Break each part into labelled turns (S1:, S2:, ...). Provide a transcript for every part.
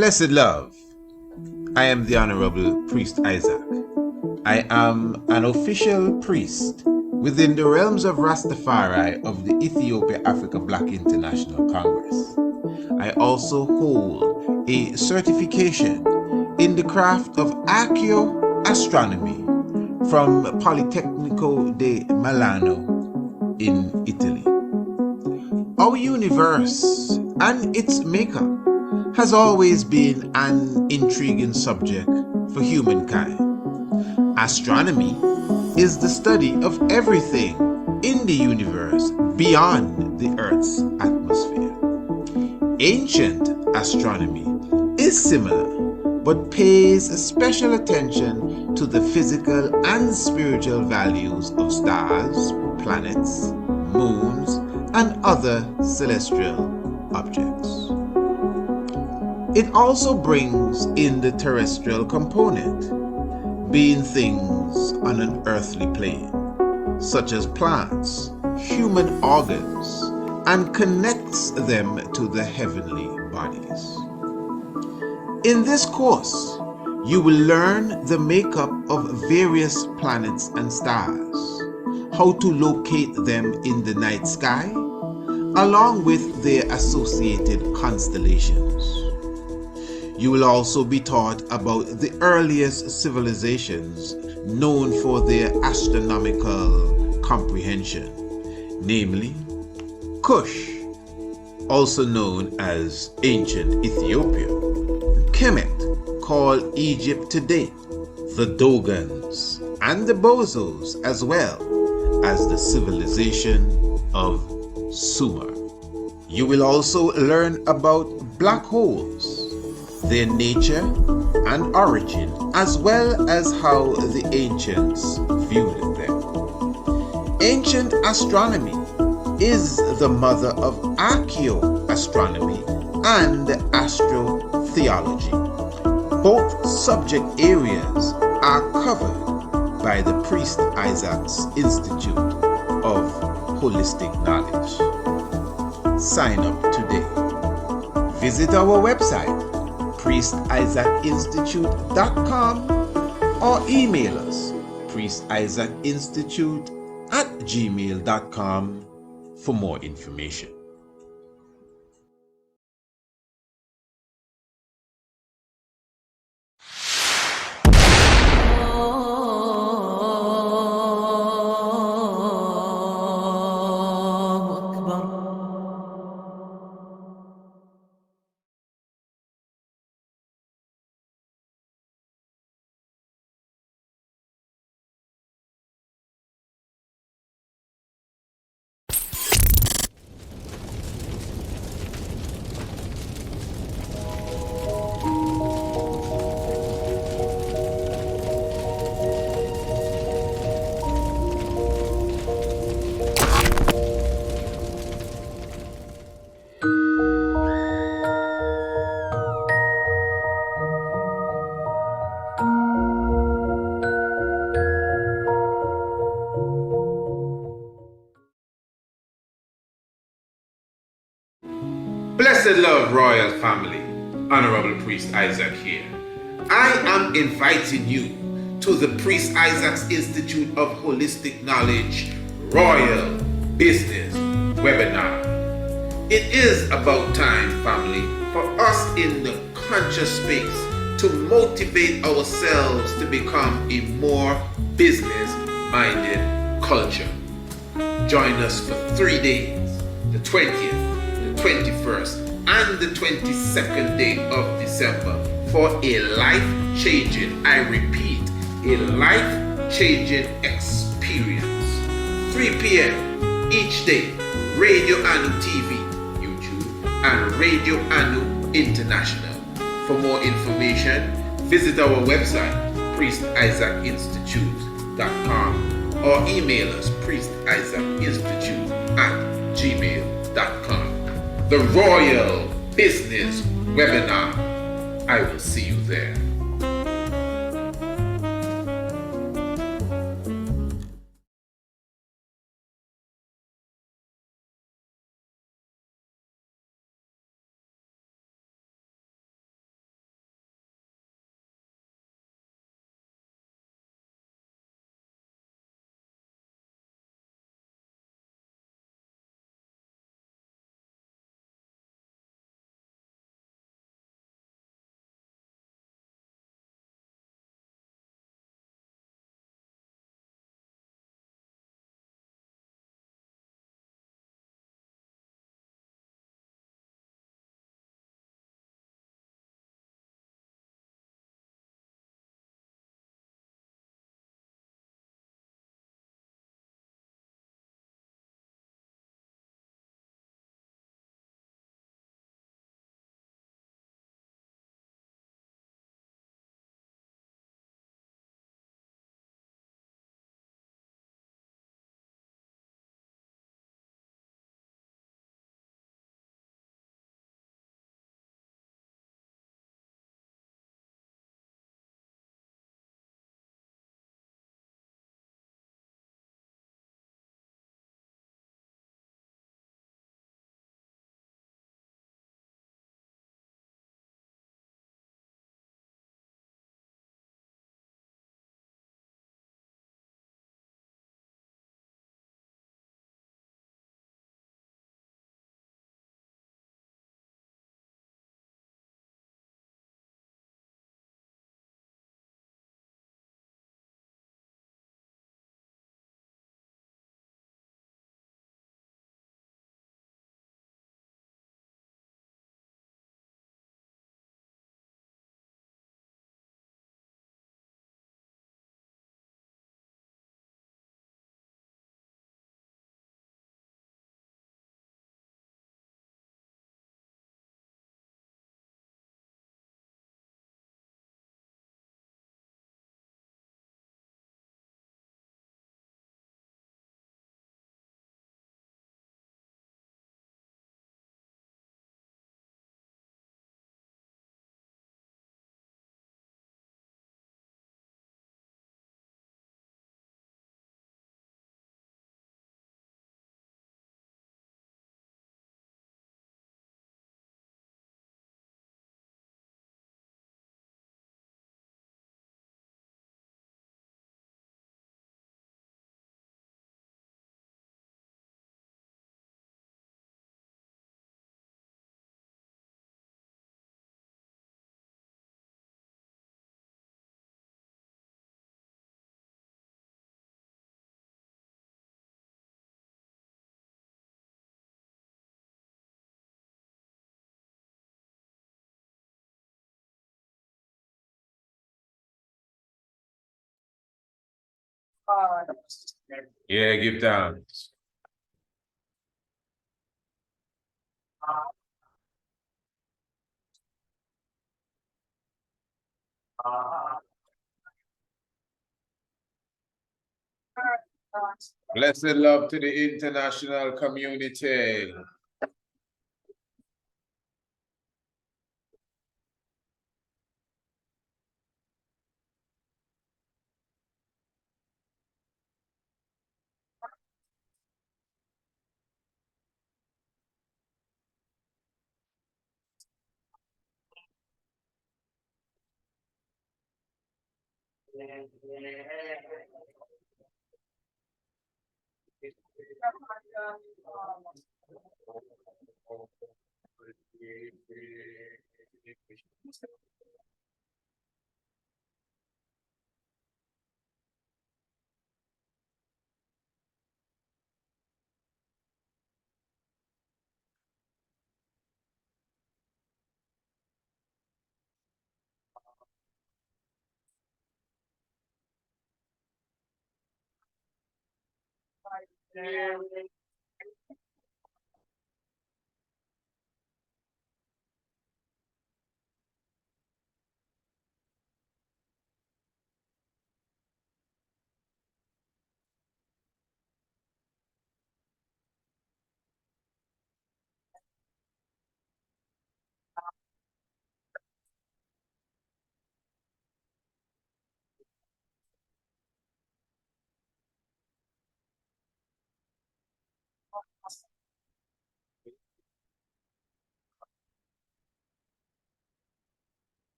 S1: Blessed love, I am the Honorable Priest Isaac. I am an official priest within the realms of Rastafari of the Ethiopia Africa Black International Congress. I also hold a certification in the craft of ARCHAEOASTRONOMY from Politecnico di Milano in Italy. Our universe and its maker has always been an intriguing subject for humankind. Astronomy is the study of everything in the universe beyond the Earth's atmosphere. Ancient astronomy is similar, but pays special attention to the physical and spiritual values of stars, planets, moons, and other celestial objects. It also brings in the terrestrial component, being things on an earthly plane, such as plants, human organs, and connects them to the heavenly bodies. In this course, you will learn the makeup of various planets and stars, how to locate them in the night sky, along with their associated constellations. You will also be taught about the earliest civilizations known for their astronomical comprehension, namely Kush, also known as ancient Ethiopia, Kemet, called Egypt today, the Dogons, and the Bozos, as well as the civilization of Sumer. You will also learn about black holes, their nature and origin, as well as how the ancients viewed them. Ancient astronomy is the mother of archaeoastronomy and astrotheology. Both subject areas are covered by the Priest Isaac's Institute of Holistic Knowledge. Sign up today. Visit our website, priestisaacinstitute.com, or email us, priestisaacinstitute@gmail.com for more information. Blessed love, royal family. Honorable Priest Isaac here. I am inviting you to the Priest Isaac's Institute of Holistic Knowledge Royal Business Webinar. It is about time, family, for us in the conscious space to motivate ourselves to become a more business-minded culture. Join us for 3 days, the 20th, 21st and the 22nd day of December for a life-changing, I repeat, a life-changing experience. 3 p.m. each day, Radio Anu TV, YouTube, and Radio Anu International. For more information, visit our website, priestisaacinstitute.com, or email us, priestisaacinstitute@gmail.com. The Royal Business Webinar. I will see you there. Yeah, give thanks. Blessed love to the international community.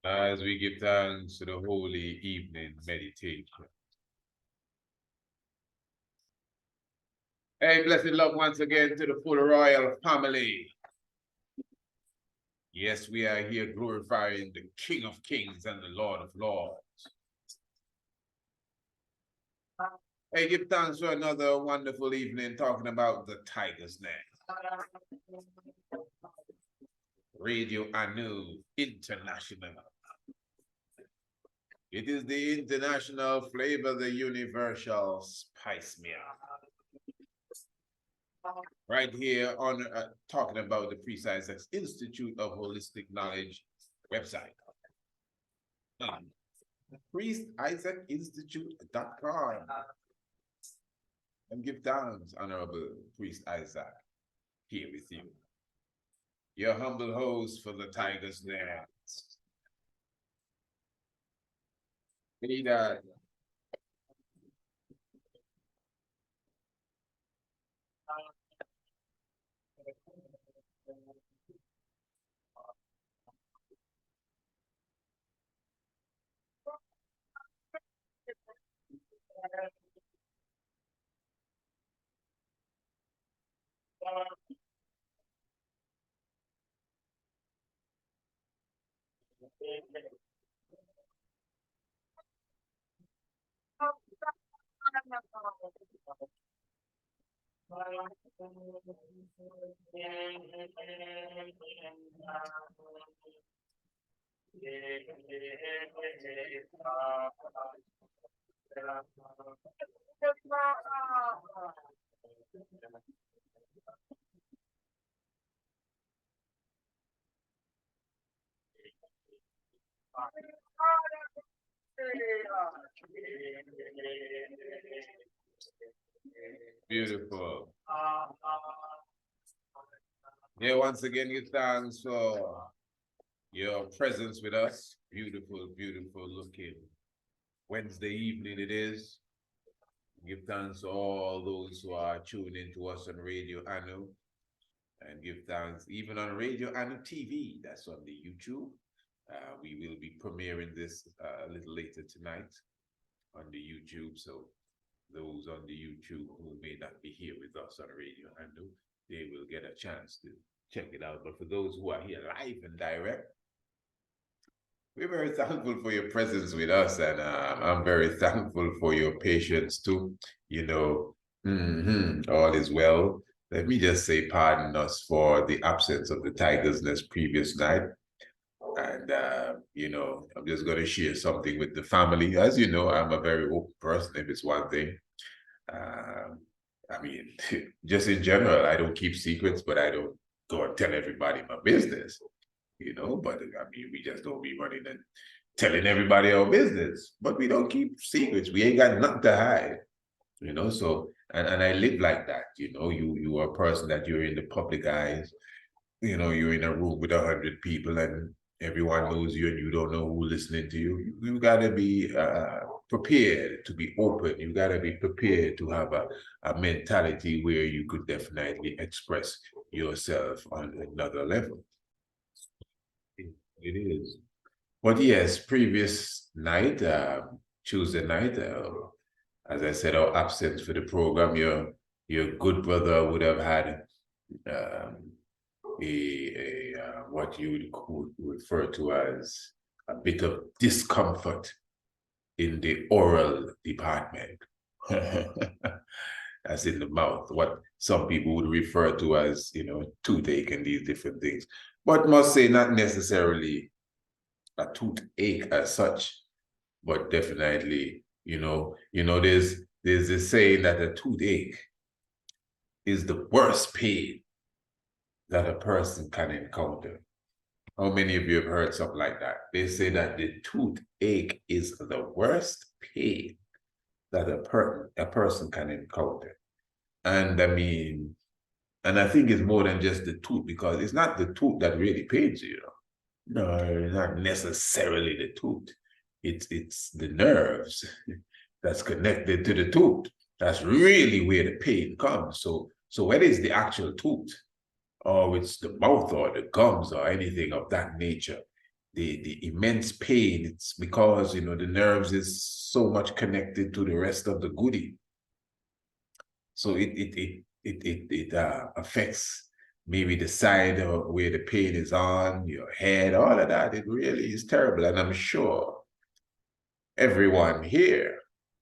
S1: As we give thanks to the holy evening meditation. Hey, blessed love once again to the full royal family. Yes, we are here glorifying the King of Kings and the Lord of Lords. Hey, give thanks for another wonderful evening talking about the tiger's nest. Radio Anu International. It is the international flavor, the universal spice meal. Right here on talking about the Priest Isaac Institute of Holistic Knowledge website. PriestIsaacInstitute.com. And give thanks, Honorable Priest Isaac, here with you. Your humble host for the Tiger's Nest. Leader. Beautiful. Yeah, once again, give thanks for your presence with us. Beautiful, beautiful looking Wednesday evening it is. Give thanks to all those who are tuning in to us on Radio Anu. And give thanks even on Radio Anu TV. That's on the YouTube. We will be premiering this a little later tonight on the YouTube. So those on the YouTube who may not be here with us on Radio Anu, they will get a chance to check it out. But for those who are here live and direct, we're very thankful for your presence with us, and I'm very thankful for your patience too. You know, all is well. Let me just say pardon us for the absence of the Tiger's Nest previous night.
S2: And, I'm just going to share something with the family. As you know, I'm a very open person, if it's one thing. I mean, just in general, I don't keep secrets, but I don't go and tell everybody my business, But I mean, we just don't be running and telling everybody our business, but we don't keep secrets. We ain't got nothing to hide, So, and I live like that, You are a person that you're in the public eyes, you're in a room with 100 people and everyone knows you and you don't know who's listening to you. You got to be prepared to be open. You got to be prepared to have a mentality where you could definitely express yourself on another level. It is. But yes, previous night, Tuesday night, as I said, our absence for the program, your good brother would have had what you would refer to as a bit of discomfort in the oral department. As in the mouth, what some people would refer to as, toothache and these different things. But must say not necessarily a toothache as such, but definitely, there's this saying that a toothache is the worst pain that a person can encounter. How many of you have heard something like that? They say that the toothache is the worst pain that a person can encounter. And I mean, and I think it's more than just the tooth, because it's not the tooth that really pains you, No, it's not necessarily the tooth. It's the nerves that's connected to the tooth. That's really where the pain comes. So whether it's the actual tooth, or it's the mouth or the gums or anything of that nature, the immense pain, it's because, the nerves is so much connected to the rest of the goodie. So it affects maybe the side of where the pain is on, your head, all of that. It really is terrible. And I'm sure everyone here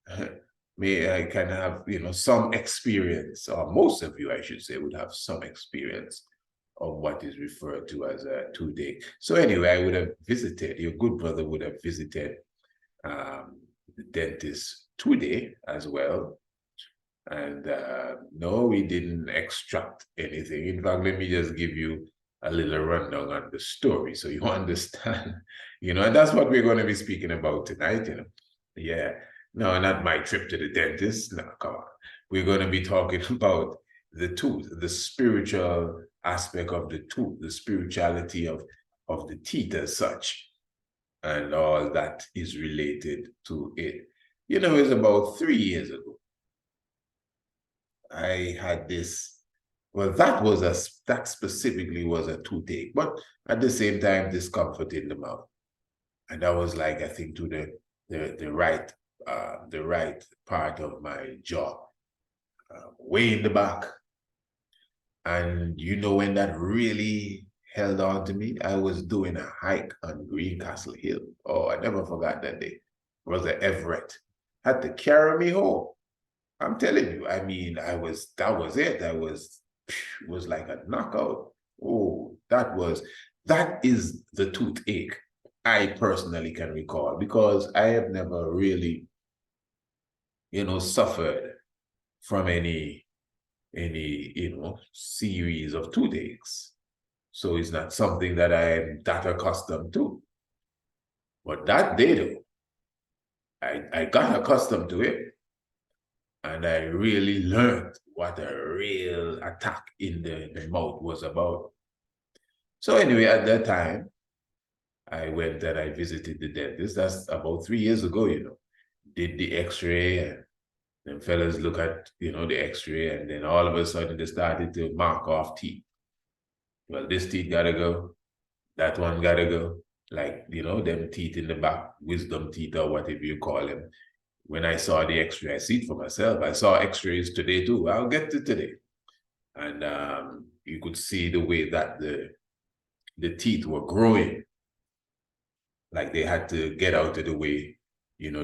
S2: can have, some experience, or most of you, I should say, would have some experience of what is referred to as a toothache. So anyway, I would have visited, your good brother would have visited the dentist today as well. And no, we didn't extract anything. In fact, let me just give you a little rundown on the story so you understand, and that's what we're going to be speaking about tonight, Yeah. No, not my trip to the dentist. No, come on. We're going to be talking about the tooth, the spiritual aspect of the tooth, the spirituality of the teeth as such, and all that is related to it. It's about 3 years ago. I had this, well, that specifically was a toothache, but at the same time, discomfort in the mouth. And that was like, I think, to the right part of my jaw, way in the back. And when that really held on to me, I was doing a hike on Greencastle Hill. Oh, I never forgot that day. Brother Everett had to carry me home. I'm telling you, I mean, that was it. That was like a knockout. Oh, that is the toothache I personally can recall, because I have never really, suffered from any, series of toothaches. So it's not something that I'm that accustomed to. But that day, though, I got accustomed to it. And I really learned what a real attack in the mouth was about. So anyway, at that time, I went and I visited the dentist. That's about 3 years ago, Did the x-ray, and then fellas look at, the x-ray, and then all of a sudden they started to mark off teeth. Well, this teeth gotta go, that one gotta go. Like, them teeth in the back, wisdom teeth or whatever you call them. When I saw the x-ray, I see it for myself. I saw x-rays today too. I'll get to today. And you could see the way that the teeth were growing. Like they had to get out of the way,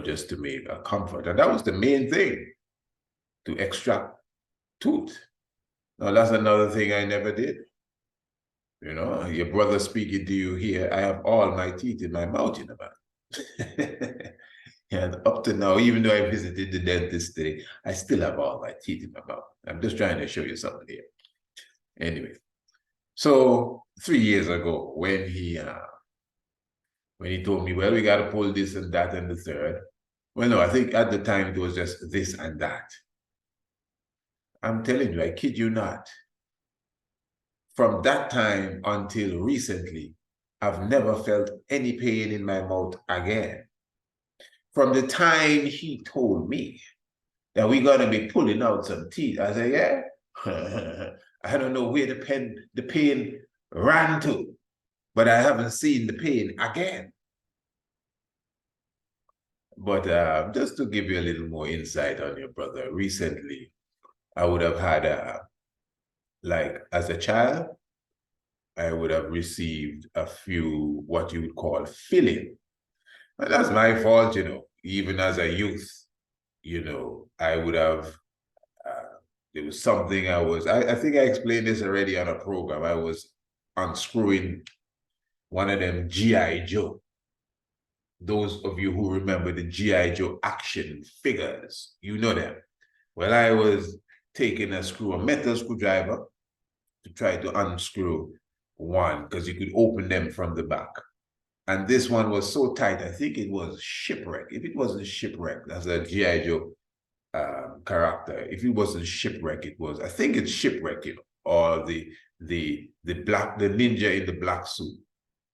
S2: just to make a comfort. And that was the main thing, to extract tooth. Now, that's another thing I never did. You know, your brother speaking to you here, I have all my teeth in my mouth, you know, man. And up to now, even though I visited the dentist today, I still have all my teeth in my mouth. I'm just trying to show you something here. Anyway, so 3 years ago, when he told me, well, we got to pull this and that and the third. Well, no, I think at the time it was just this and that. I'm telling you, I kid you not. From that time until recently, I've never felt any pain in my mouth again. From the time he told me that we're gonna be pulling out some teeth, I said, yeah. I don't know where the pain ran to, but I haven't seen the pain again. But just to give you a little more insight on your brother, recently, I would have had like as a child, I would have received a few what you would call filling. But that's my fault, you know. Even as a youth, you know, I would have, there was something I think I explained this already on a program. I was unscrewing one of them G.I. Joe. Those of you who remember the G.I. Joe action figures, you know them. Well, I was taking a metal screwdriver to try to unscrew one because you could open them from the back. And this one was so tight, I think it was Shipwreck. If it wasn't Shipwreck, that's a G.I. Joe character. If it wasn't Shipwreck, it was, I think it's Shipwreck, you know, or the ninja in the black suit.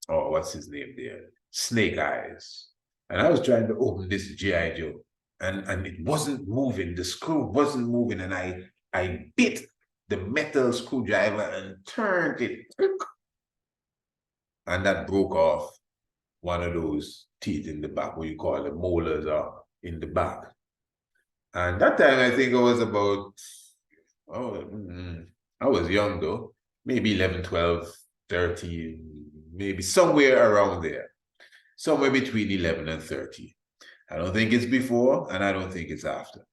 S2: Or what's his name there? Snake Eyes. And I was trying to open this G.I. Joe, and it wasn't moving. The screw wasn't moving, and I bit the metal screwdriver and turned it, and that broke off one of those teeth in the back, what you call the molars are in the back. And that time, I think I was about, I was young though, maybe 11, 12, 13, maybe somewhere around there, somewhere between 11 and 13. I don't think it's before, and I don't think it's after.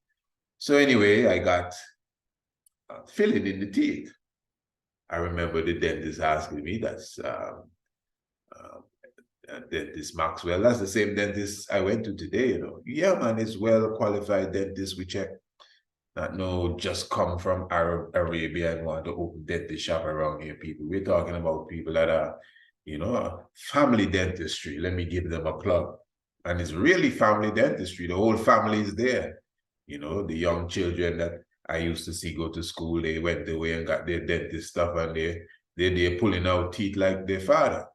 S2: So anyway, I got filling in the teeth. I remember the dentist asking me, that's dentist Maxwell, that's the same dentist I went to today, you know. Yeah, man, it's well-qualified dentist, we check. Not no just come from Arabia and want to open dentist shop around here, people. We're talking about people that are, you know, family dentistry. Let me give them a plug. And it's really family dentistry. The whole family is there. You know, the young children that I used to see go to school, they went away and got their dentist stuff, and they're pulling out teeth like their father.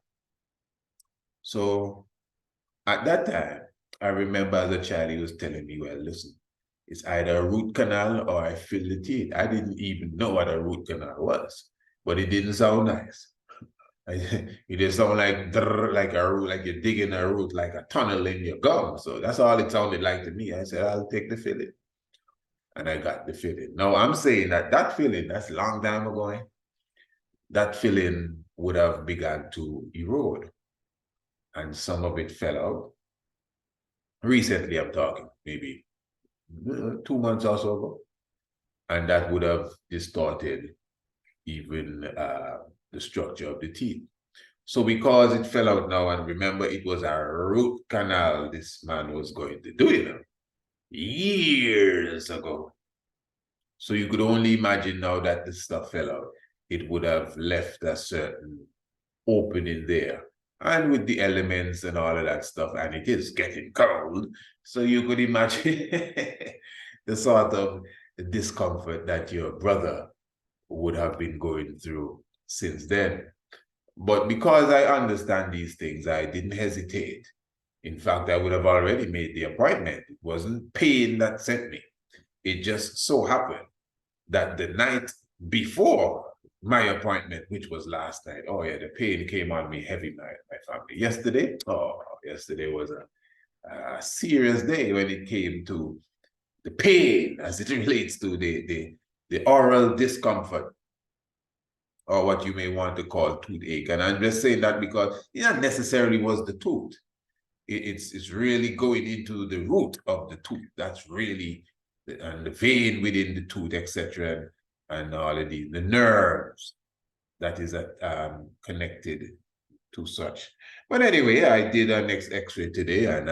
S2: So at that time, I remember as a child, he was telling me, well, listen, it's either a root canal or I fill the teeth. I didn't even know what a root canal was, but it didn't sound nice. It did sound like a root, like you're digging a root, like a tunnel in your gum. So that's all it sounded like to me. I said, I'll take the filling. And I got the filling. Now I'm saying that filling, that's a long time ago. That filling would have begun to erode. And some of it fell out. Recently, I'm talking, maybe 2 months or so ago. And that would have distorted even the structure of the teeth. So because it fell out now, and remember, it was a root canal this man was going to do, you know, years ago. So you could only imagine now that the stuff fell out, it would have left a certain opening there. And with the elements and all of that stuff, and it is getting cold, so you could imagine the sort of discomfort that your brother would have been going through since then. But because I understand these things, I didn't hesitate. In fact, I would have already made the appointment. It wasn't pain that sent me. It just so happened that the night before my appointment, which was last night, oh yeah, the pain came on me heavy, my family. Yesterday was a serious day when it came to the pain as it relates to the oral discomfort, or what you may want to call toothache. And I'm just saying that because it not necessarily was the tooth. It's really going into the root of the tooth. That's really, and the vein within the tooth, etc., and all of the nerves. that is connected to such. But anyway, I did a next X-ray today, and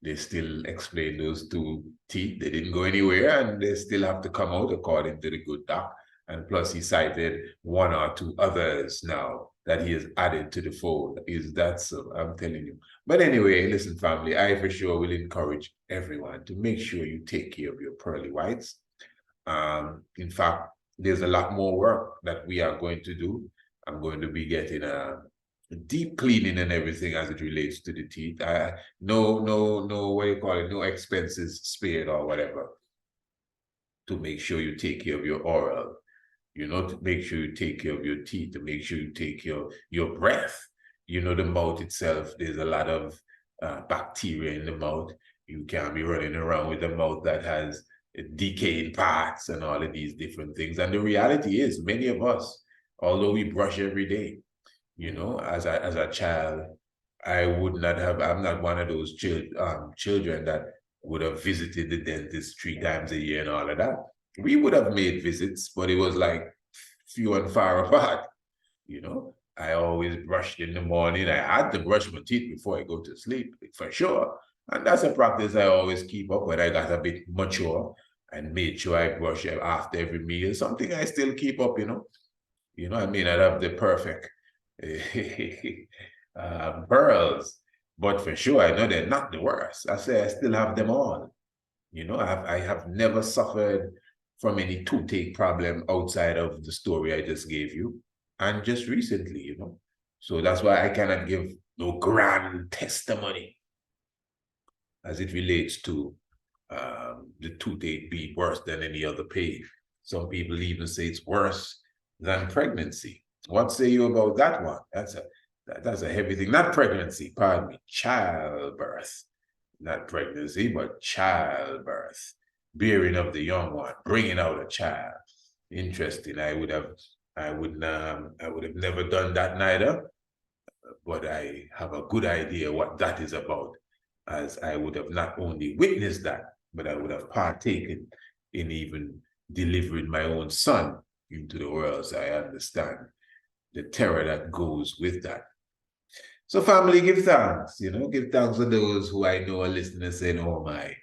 S2: they still explain those two teeth. They didn't go anywhere, and they still have to come out according to the good doc. And plus, he cited one or two others now that he has added to the fold. Is that so? I'm telling you. But anyway, listen, family, I for sure will encourage everyone to make sure you take care of your pearly whites. In fact, there's a lot more work that we are going to do. I'm going to be getting a deep cleaning and everything as it relates to the teeth. No, what do you call it? No expenses spared or whatever, to make sure you take care of your oral, to make sure you take care of your teeth, to make sure you take care of your breath. The mouth itself, there's a lot of bacteria in the mouth. You can't be running around with a mouth that has decaying parts and all of these different things. And the reality is, many of us, although we brush every day, as a child, I'm not one of those children that would have visited the dentist 3 times a year and all of that. We would have made visits, but it was like few and far apart. I always brushed in the morning. I had to brush my teeth before I go to sleep, for sure. And that's a practice I always keep up when I got a bit mature, and made sure I brush after every meal. Something I still keep up, I may not have the perfect pearls, but for sure, I know they're not the worst. I say I still have them all. I have never suffered from any toothache problem outside of the story I just gave you, and just recently, So that's why I cannot give no grand testimony as it relates to the toothache being worse than any other pain. Some people even say it's worse than pregnancy. What say you about that one? That's a heavy thing. Not pregnancy, pardon me, childbirth. Not pregnancy, but childbirth. Bearing of the young one, bringing out a child. Interesting. I would have never done that neither, but I have a good idea what that is about, as I would have not only witnessed that, but I would have partaken in even delivering my own son into the world. So I understand the terror that goes with that. So family, give thanks, give thanks to those who I know are listening saying, oh my,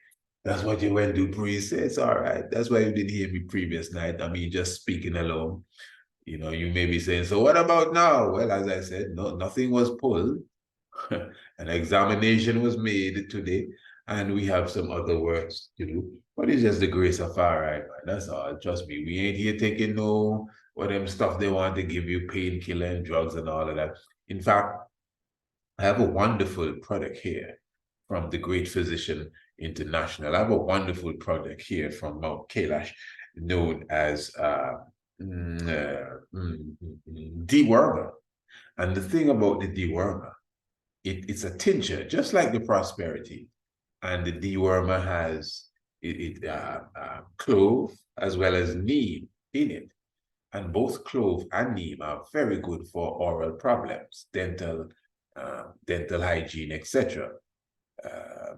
S2: that's what you went to priest. It's all right. That's why you didn't hear me previous night. I mean, just speaking alone. You may be saying, so what about now? Well, as I said, no, nothing was pulled. An examination was made today, and we have some other works to do. But it's just the grace of our right, man. That's all. Trust me, we ain't here taking no what them stuff they want to give you, painkiller and drugs and all of that. In fact, I have a wonderful product here from the Great Physician International. I have a wonderful product here from Mount Kailash known as dewormer. And the thing about the dewormer, it's a tincture, just like the prosperity. And the dewormer has clove as well as neem in it. And both clove and neem are very good for oral problems, dental hygiene, etc.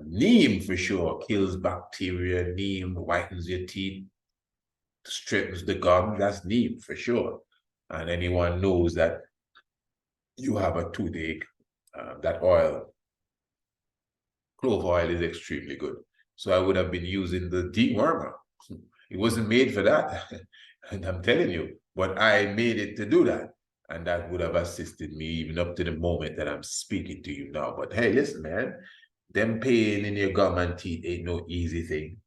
S2: Neem for sure kills bacteria. Neem whitens your teeth, straightens the gum. That's neem for sure. And anyone knows that you have a toothache, that oil, clove oil, is extremely good. So I would have been using the dewormer. It wasn't made for that, and I'm telling you, but I made it to do that. And that would have assisted me even up to the moment that I'm speaking to you now. But hey, listen, man, them pain in your gum and teeth ain't no easy thing.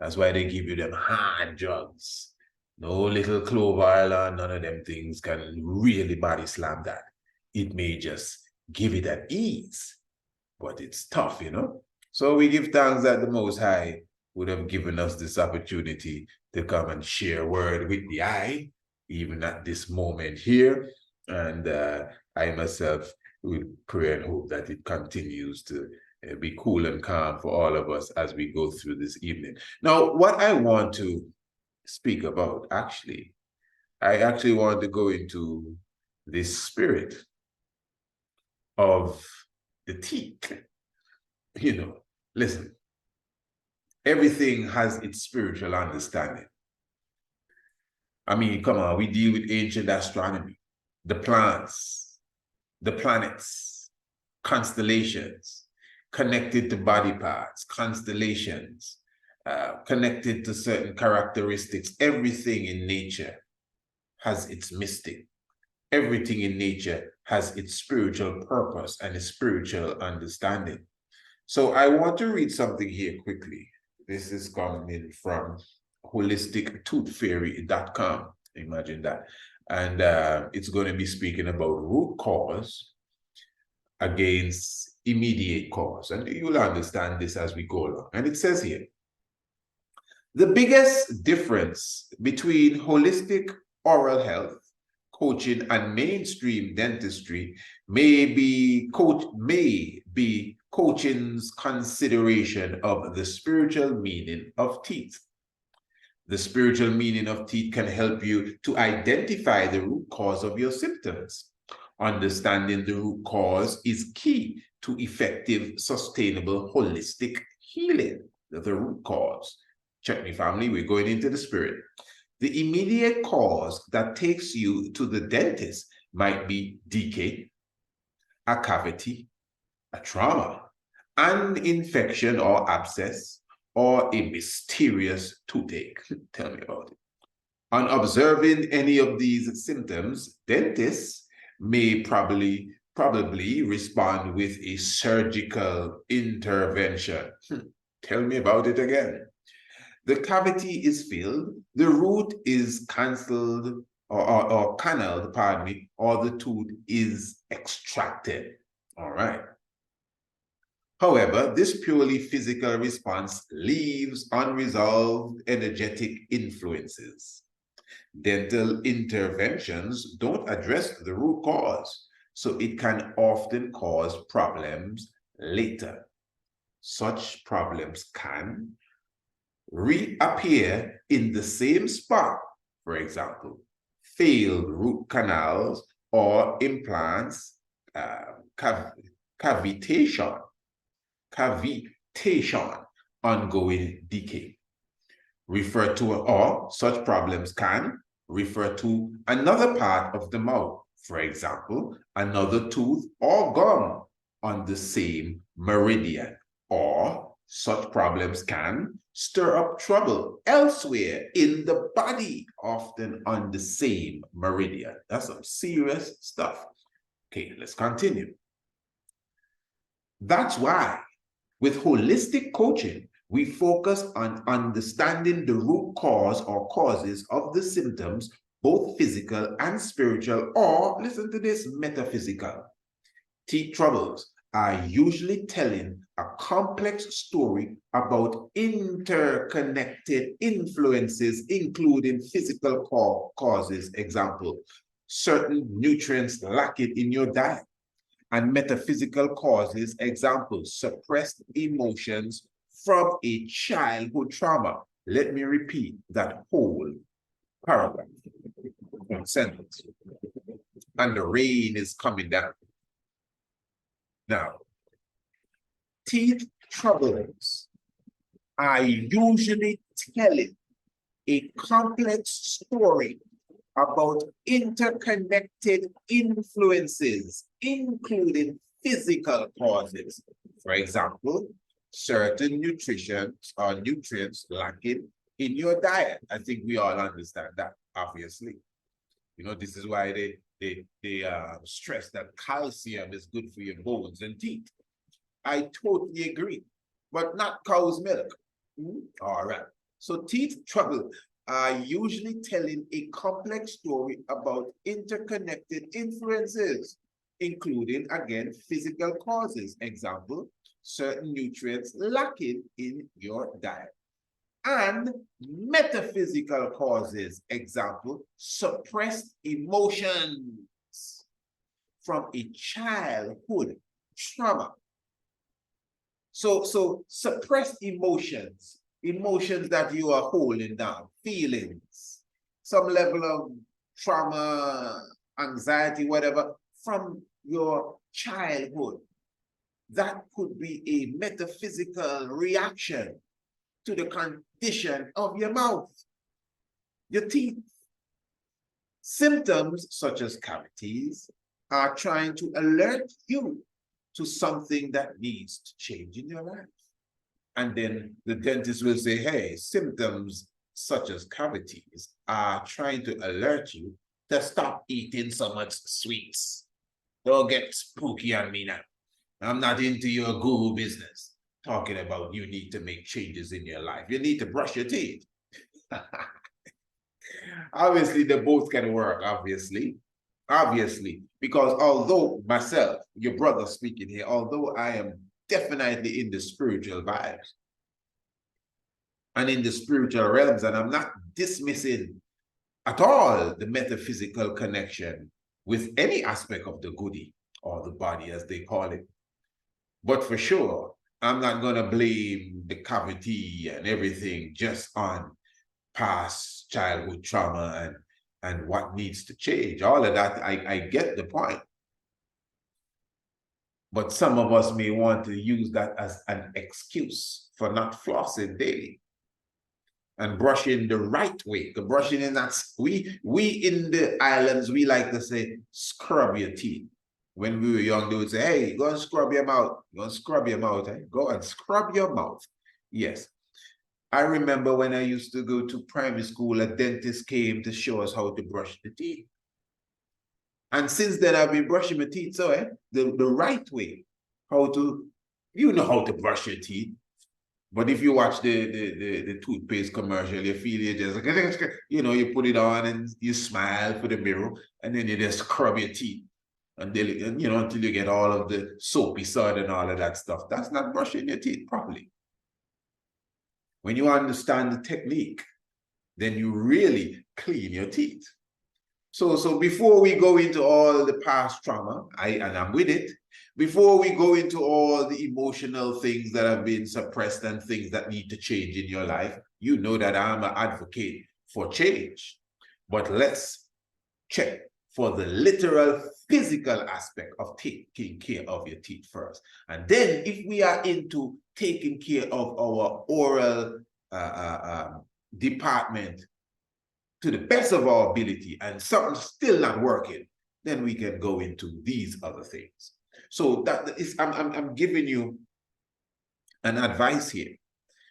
S2: That's why they give you them hard drugs. No little clove oil or none of them things can really body slam that. It may just give it at ease, but it's tough, So we give thanks that the Most High would have given us this opportunity to come and share word with the eye, even at this moment here. And I myself would pray and hope that it continues to be cool and calm for all of us as we go through this evening. Now, what I want to speak about, I actually want to go into this spirit of the teeth. Listen, everything has its spiritual understanding. I mean, come on, we deal with ancient astronomy, the plants, the planets, constellations, connected to body parts, constellations, connected to certain characteristics. Everything in nature has its mystic. Everything in nature has its spiritual purpose and its spiritual understanding. So I want to read something here quickly. This is coming from holistictoothfairy.com. Imagine that. And it's going to be speaking about root cause against immediate cause. And you'll understand this as we go along. And it says here, the biggest difference between holistic oral health coaching and mainstream dentistry may be coaching's consideration of the spiritual meaning of teeth. The spiritual meaning of teeth can help you to identify the root cause of your symptoms. Understanding the root cause is key to effective, sustainable, holistic healing. The root cause. Check me, family, we're going into the spirit. The immediate cause that takes you to the dentist might be decay, a cavity, a trauma, an infection or abscess, or a mysterious toothache. Tell me about it. On observing any of these symptoms, dentists may probably respond with a surgical intervention. Tell me about it again. The cavity is filled, the root is canceled or canaled, pardon me, or the tooth is extracted. All right. However, this purely physical response leaves unresolved energetic influences. Dental interventions don't address the root cause, so it can often cause problems later. Such problems can reappear in the same spot, for example, failed root canals or implants, cavitation, ongoing decay. Such problems can refer to another part of the mouth, for example, another tooth or gum on the same meridian, or such problems can stir up trouble elsewhere in the body, often on the same meridian. That's some serious stuff. Okay, let's continue. That's why with holistic coaching, we focus on understanding the root cause or causes of the symptoms, both physical and spiritual, or, listen to this, metaphysical. Teeth troubles are usually telling a complex story about interconnected influences, including physical causes, example, certain nutrients lacking in your diet, and metaphysical causes, example, suppressed emotions from a childhood trauma. Let me repeat that whole paragraph, sentence. And the rain is coming down. Now, teeth troubles are usually telling a complex story about interconnected influences, including physical causes. For example, certain nutrients lacking in your diet. I think we all understand that, obviously. You know, this is why they stress that calcium is good for your bones and teeth. I totally agree, but not cow's milk. All right. So teeth trouble are usually telling a complex story about interconnected influences, including, again, physical causes. Example, certain nutrients lacking in your diet. And metaphysical causes, example, suppressed emotions from a childhood trauma. So suppressed emotions that you are holding down, feelings, some level of trauma, anxiety, whatever, from your childhood. That could be a metaphysical reaction to the condition of your mouth, your teeth.
S1: Symptoms such as cavities are trying to alert you to something that needs to change in your life. And then the dentist will say, hey, symptoms such as cavities are trying to alert you to stop eating so much sweets. Don't get spooky on me now. I'm not into your guru business talking about you need to make changes in your life. You need to brush your teeth. Obviously, they both can work, obviously, because although myself, your brother speaking here, although I am definitely in the spiritual vibes and in the spiritual realms, and I'm not dismissing at all the metaphysical connection with any aspect of the goody or the body, as they call it. But for sure, I'm not going to blame the cavity and everything just on past childhood trauma and what needs to change. All of that, I get the point. But some of us may want to use that as an excuse for not flossing daily and brushing the right way. The brushing is not, we in the islands, we like to say, scrub your teeth. When we were young, they would say, hey, go and scrub your mouth. Go and scrub your mouth. Eh? Go and scrub your mouth. Yes. I remember when I used to go to primary school, a dentist came to show us how to brush the teeth. And since then, I've been brushing my teeth, so the right way, how to, you know how to brush your teeth. But if you watch the toothpaste commercial, you feel it just, you know, you put it on and you smile for the mirror, and then you just scrub your teeth until, you know, until you get all of the soapy side and all of that stuff. That's not brushing your teeth properly. When you understand the technique, then you really clean your teeth. So before we go into all the past trauma, and I'm with it, before we go into all the emotional things that have been suppressed and things that need to change in your life, you know that I'm an advocate for change. But let's check for the literal physical aspect of taking care of your teeth first. And then if we are into taking care of our oral department to the best of our ability and something's still not working, then we can go into these other things. So that is, I'm giving you an advice here,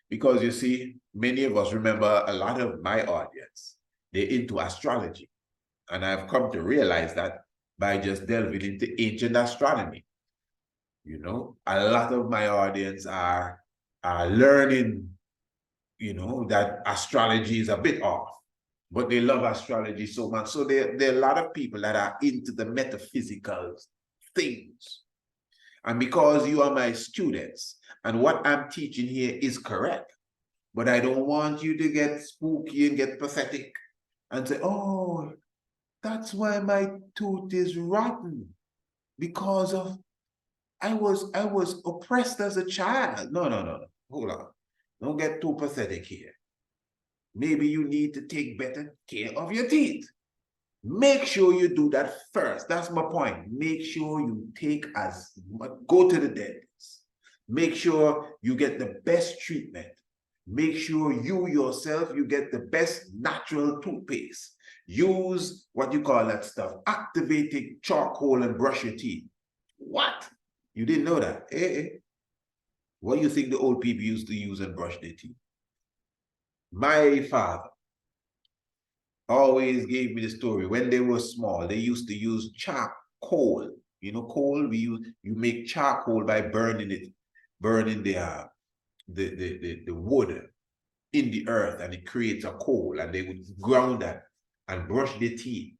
S1: because you see, many of us, remember, a lot of my audience, they're into astrology. And I've come to realize that by just delving into ancient astronomy. You know, a lot of my audience are learning, you know, that astrology is a bit off, but they love astrology so much. So there are a lot of people that are into the metaphysical things. And because you are my students, and what I'm teaching here is correct, but I don't want you to get spooky and get pathetic and say, oh, that's why my tooth is rotten, because of I was oppressed as a child. No. Hold on. Don't get too pathetic here. Maybe you need to take better care of your teeth. Make sure you do that first. That's my point. Make sure you go to the dentist. Make sure you get the best treatment. Make sure you yourself, you get the best natural toothpaste. Use what you call that stuff, activated charcoal, and brush your teeth. What? You didn't know that? What do you think the old people used to use and brush their teeth? My father always gave me the story. When they were small, they used to use charcoal. You know, coal, you make charcoal by burning the wood in the earth, and it creates a coal, and they would ground that and brush their teeth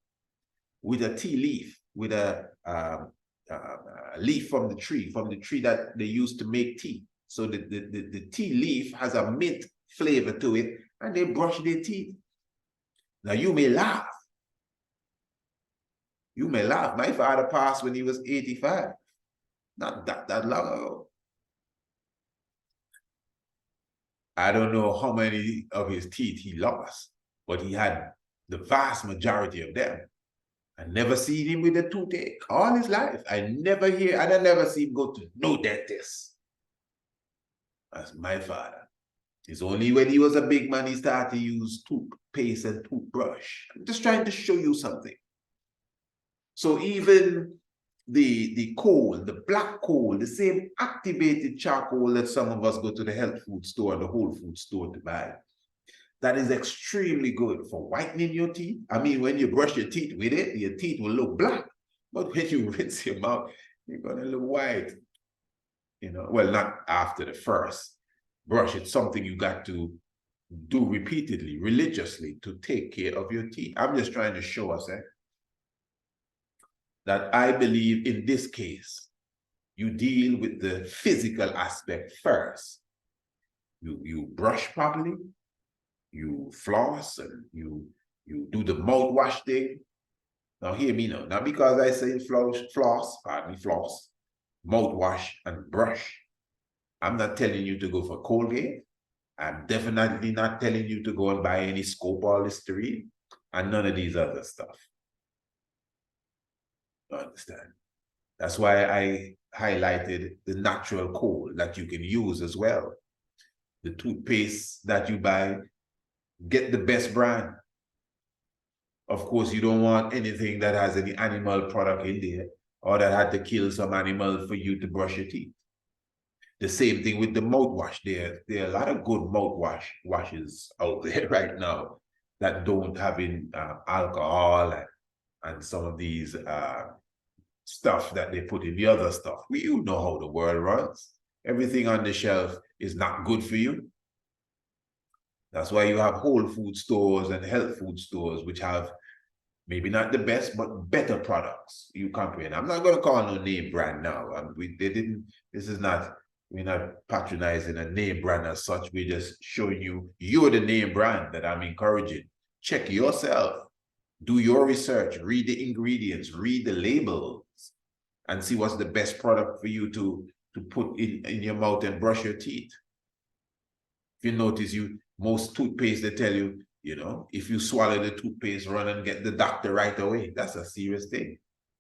S1: with a tea leaf, with a leaf from the tree that they used to make tea. So the tea leaf has a mint flavor to it, and they brush their teeth. Now you may laugh. You may laugh. My father passed when he was 85. Not that long ago. I don't know how many of his teeth he lost, but he had the vast majority of them. I never seen him with a toothache all his life. I never see him go to no dentist. That's my father.
S2: It's only when he was a big man he started to use toothpaste and toothbrush. I'm just trying to show you something. So even the coal, the black coal, the same activated charcoal that some of us go to the health food store, the whole food store to buy, that is extremely good for whitening your teeth. I mean, when you brush your teeth with it, your teeth will look black. But when you rinse your mouth, you're gonna look white. You know, well, not after the first brush. It's something you got to do repeatedly, religiously, to take care of your teeth. I'm just trying to show us that I believe in this case, you deal with the physical aspect first. You brush properly, you floss, and you do the mouthwash thing. Now hear me now. Not because I say floss, mouthwash and brush. I'm not telling you to go for Colgate. I'm definitely not telling you to go and buy any Scope or Listerine and none of these other stuff. You understand? That's why I highlighted the natural coal that you can use as well. The toothpaste that you buy, get the best brand. Of course, you don't want anything that has any animal product in there or that had to kill some animal for you to brush your teeth. The same thing with the mouthwash. There are a lot of good washes out there right now that don't have in alcohol and some of these stuff that they put in the other stuff. You know how the world runs. Everything on the shelf is not good for you. That's why you have whole food stores and health food stores, which have maybe not the best, but better products you compare. I'm not going to call no name brand now. We're not patronizing a name brand as such. We're just showing you're the name brand that I'm encouraging. Check yourself. Do your research. Read the ingredients. Read the labels. And see what's the best product for you to put in your mouth and brush your teeth. If you notice, most toothpaste, they tell you, if you swallow the toothpaste, run and get the doctor right away. That's a serious thing.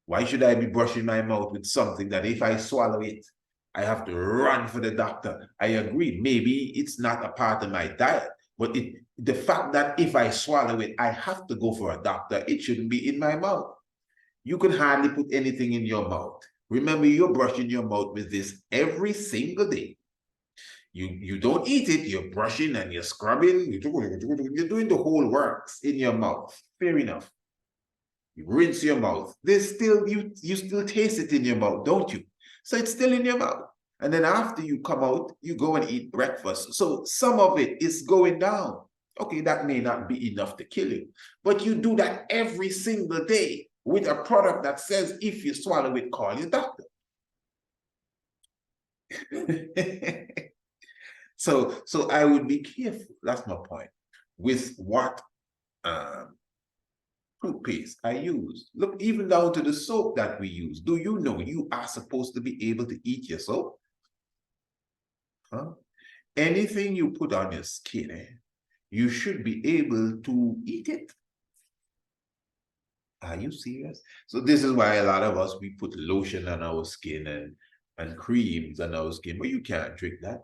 S2: Why should I be brushing my mouth with something that if I swallow it, I have to run for the doctor? I agree. Maybe it's not a part of my diet, but the fact that if I swallow it, I have to go for a doctor, it shouldn't be in my mouth. You can hardly put anything in your mouth. Remember, you're brushing your mouth with this every single day. You don't eat it, you're brushing and you're scrubbing, you're doing the whole works in your mouth. Fair enough. You rinse your mouth. There's still, you still taste it in your mouth, don't you? So it's still in your mouth. And then after you come out, you go and eat breakfast. So some of it is going down. Okay, that may not be enough to kill you, but you do that every single day with a product that says if you swallow it, call your doctor. So I would be careful, that's my point, with what toothpaste I use. Look, even down to the soap that we use. Do you know you are supposed to be able to eat your soap? Huh? Anything you put on your skin, you should be able to eat it. Are you serious? So this is why a lot of us, we put lotion on our skin and creams on our skin, but you can't drink that.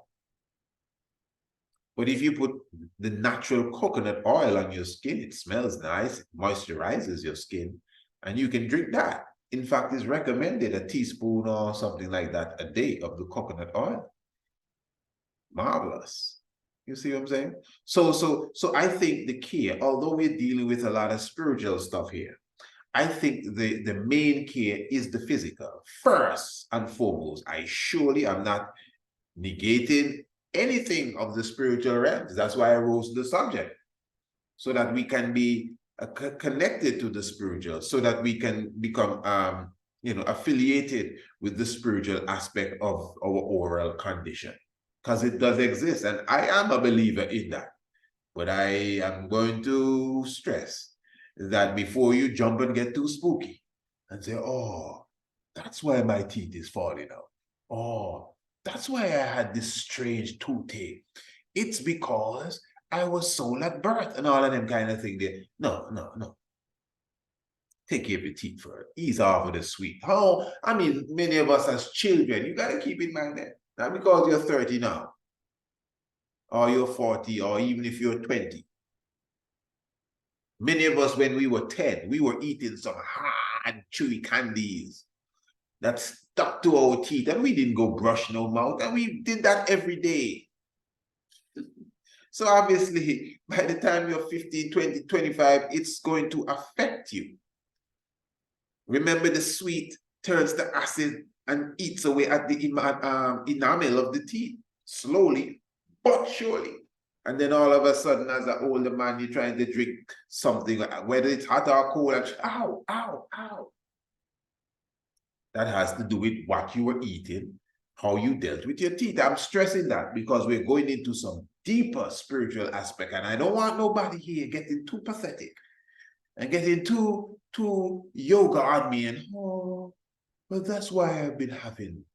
S2: But if you put the natural coconut oil on your skin, it smells nice, it moisturizes your skin, and you can drink that. In fact, it's recommended a teaspoon or something like that a day of the coconut oil. Marvelous. You see what I'm saying? So I think the key, although we're dealing with a lot of spiritual stuff here, I think the main key is the physical. First and foremost, I surely am not negating anything of the spiritual realms. That's why I rose the subject, so that we can be connected to the spiritual, so that we can become affiliated with the spiritual aspect of our oral condition, because it does exist, and I am a believer in that. But I am going to stress that before you jump and get too spooky and say, oh, that's why my teeth is falling out. Oh, that's why I had this strange toothache. It's because I was sold at birth and all of them kind of thing there. No. Take care of your teeth first. Ease off of the sweet. Many of us as children, you got to keep in mind that. Not because you're 30 now.
S1: or you're 40, or even if you're 20. Many of us, when we were 10, we were eating some hard, chewy candies that stuck to our teeth, and we didn't go brush no mouth, and we did that every day. So obviously, by the time you're 15, 20, 25, it's going to affect you. Remember, the sweet turns to acid and eats away at the enamel of the teeth, slowly but surely. And then all of a sudden, as an older man, you're trying to drink something, whether it's hot or cold, and ow, ow, ow. That has to do with what you were eating, how you dealt with your teeth. I'm stressing that because we're going into some deeper spiritual aspect, and I don't want nobody here getting too pathetic and getting too yoga on me and, oh, but that's why I've been having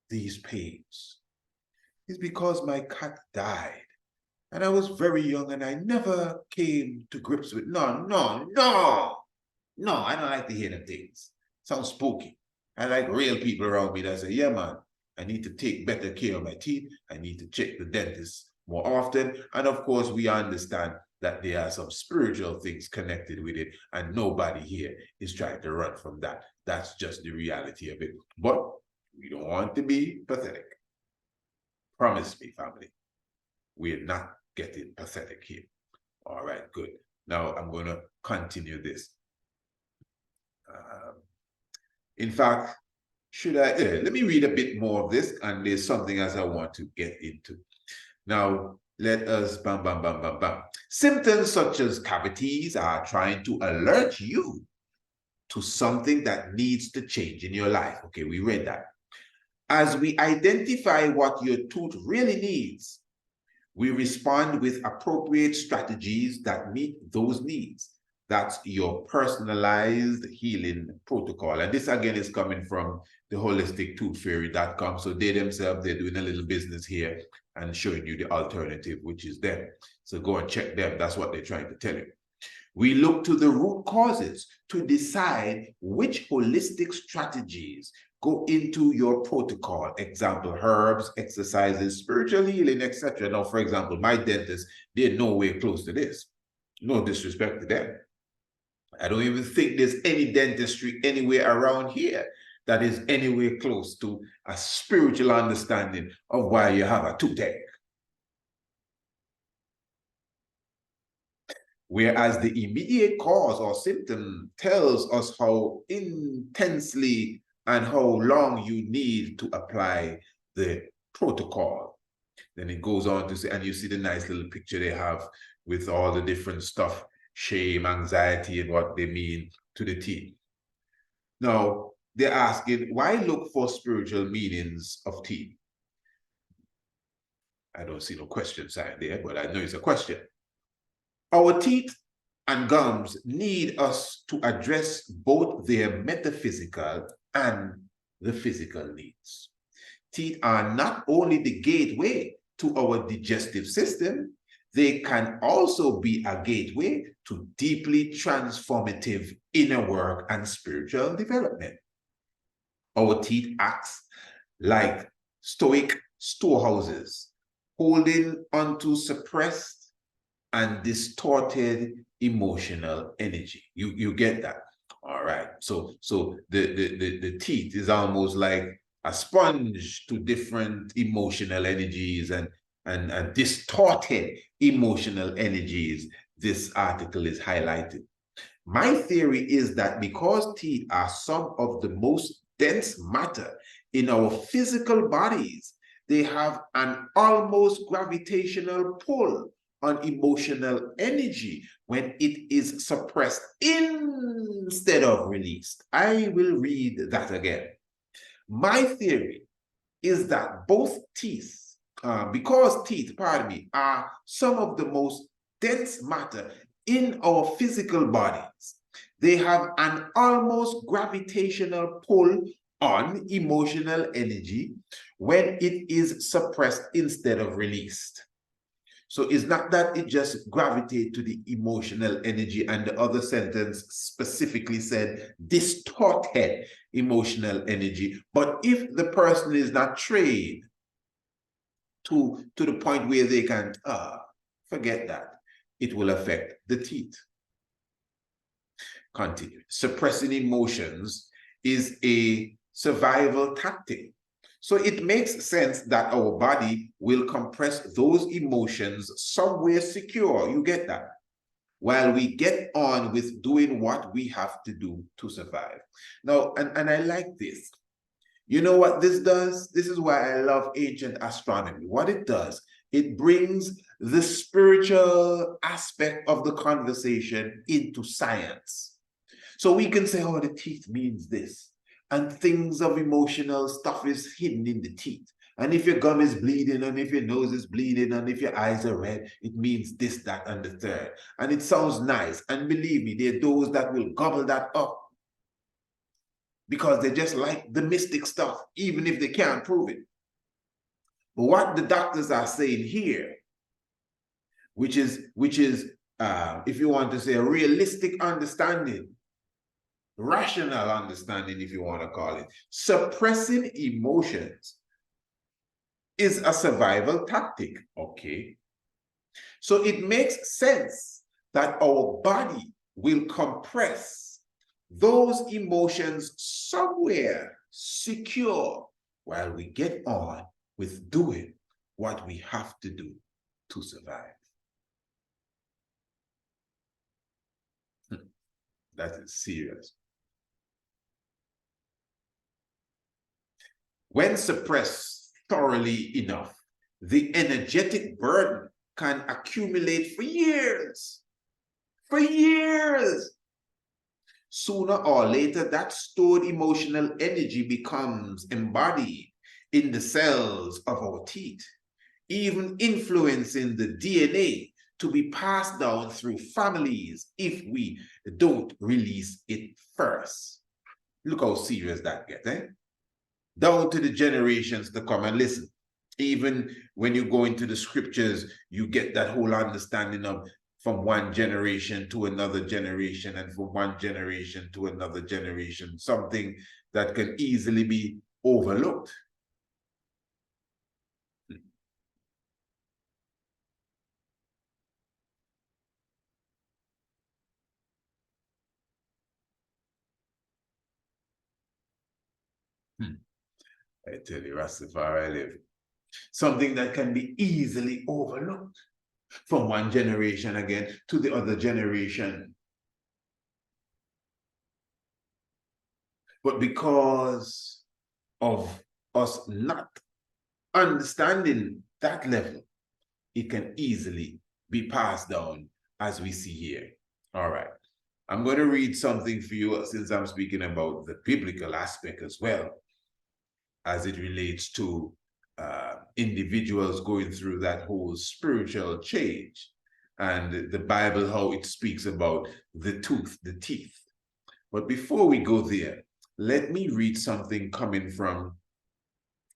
S1: these pains. It's because my cat died, and I was very young, and I never came to grips with, no, I don't like to hear them things. Sounds spooky. I like real people around me that say, yeah, man, I need to take better care of my teeth. I need to check the dentist more often. And of course, we understand that there are some spiritual things connected with it, and nobody here is trying to run from that. That's just the reality of it. But we don't want to be pathetic. Promise me, family, we're not getting pathetic here. All right, good. Now I'm going to continue this. In fact, let me read a bit more of this, and there's something else I want to get into. Now, let us, bam, bam, bam, bam, bam. Symptoms such as cavities are trying to alert you to something that needs to change in your life. Okay, we read that. As we identify what your tooth really needs, we respond with appropriate strategies that meet those needs. That's your personalized healing protocol. And this again is coming from the holistictoothfairy.com. So they themselves, they're doing a little business here and showing you the alternative, which is them. So go and check them. That's what they're trying to tell you. We look to the root causes to decide which holistic strategies go into your protocol. Example, herbs, exercises, spiritual healing, etc. Now, for example, my dentist, they're nowhere close to this. No disrespect to them. I don't even think there's any dentistry anywhere around here that is anywhere close to a spiritual understanding of why you have a toothache. Whereas the immediate cause or symptom tells us how intensely and how long you need to apply the protocol. Then it goes on to say, and you see the nice little picture they have with all the different stuff, shame, anxiety, and what they mean to the teeth. Now, they're asking, why look for spiritual meanings of teeth? I don't see no question sign there, but I know it's a question. Our teeth and gums need us to address both their metaphysical and the physical needs. Teeth are not only the gateway to our digestive system, they can also be a gateway to deeply transformative inner work and spiritual development. Our teeth act like stoic storehouses, holding onto suppressed and distorted emotional energy. You get that? All right. So the teeth is almost like a sponge to different emotional energies and distorted emotional energies. This article is highlighted. My theory is that because teeth are some of the most dense matter in our physical bodies, they have an almost gravitational pull on emotional energy when it is suppressed instead of released. I will read that again. My theory is that both teeth, because teeth, are some of the most dense matter in our physical bodies, they have an almost gravitational pull on emotional energy when it is suppressed instead of released. So it's not that it just gravitates to the emotional energy, and the other sentence specifically said distorted emotional energy. But if the person is not trained
S2: to the point where they can, forget that. It will affect the teeth. Continue. Suppressing emotions is a survival tactic. So it makes sense that our body will compress those emotions somewhere secure. You get that? While we get on with doing what we have to do to survive. Now, and I like this. You know what this does? This is why I love ancient astronomy. What it does, it brings the spiritual aspect of the conversation into science. So we can say, oh, the teeth means this, and things of emotional stuff is hidden in the teeth. And if your gum is bleeding, and if your nose is bleeding, and if your eyes are red, it means this, that, and the third. And it sounds nice. And believe me, there are those that will gobble that up because they just like the mystic stuff, even if they can't prove it. But what the doctors are saying here, which is, if you want to say, a realistic understanding, rational understanding, if you want to call it, suppressing emotions is a survival tactic, okay? So it makes sense that our body will compress those emotions somewhere secure while we get on with doing what we have to do to survive. That is serious. When suppressed thoroughly enough, the energetic burden can accumulate for years. For years. Sooner or later, that stored emotional energy becomes embodied in the cells of our teeth, even influencing the DNA to be passed down through families if we don't release it first. Look how serious that gets, eh? Down to the generations to come. And listen, even when you go into the scriptures, you get that whole understanding of from one generation to another generation, and from one generation to another generation, something that can easily be overlooked. I tell you, Rastafari live. Something that can be easily overlooked from one generation again to the other generation. But because of us not understanding that level, it can easily be passed down as we see here. All right. I'm going to read something for you since I'm speaking about the biblical aspect as well, as it relates to individuals going through that whole spiritual change, and the Bible, how it speaks about the tooth, the teeth. But before we go there, let me read something coming from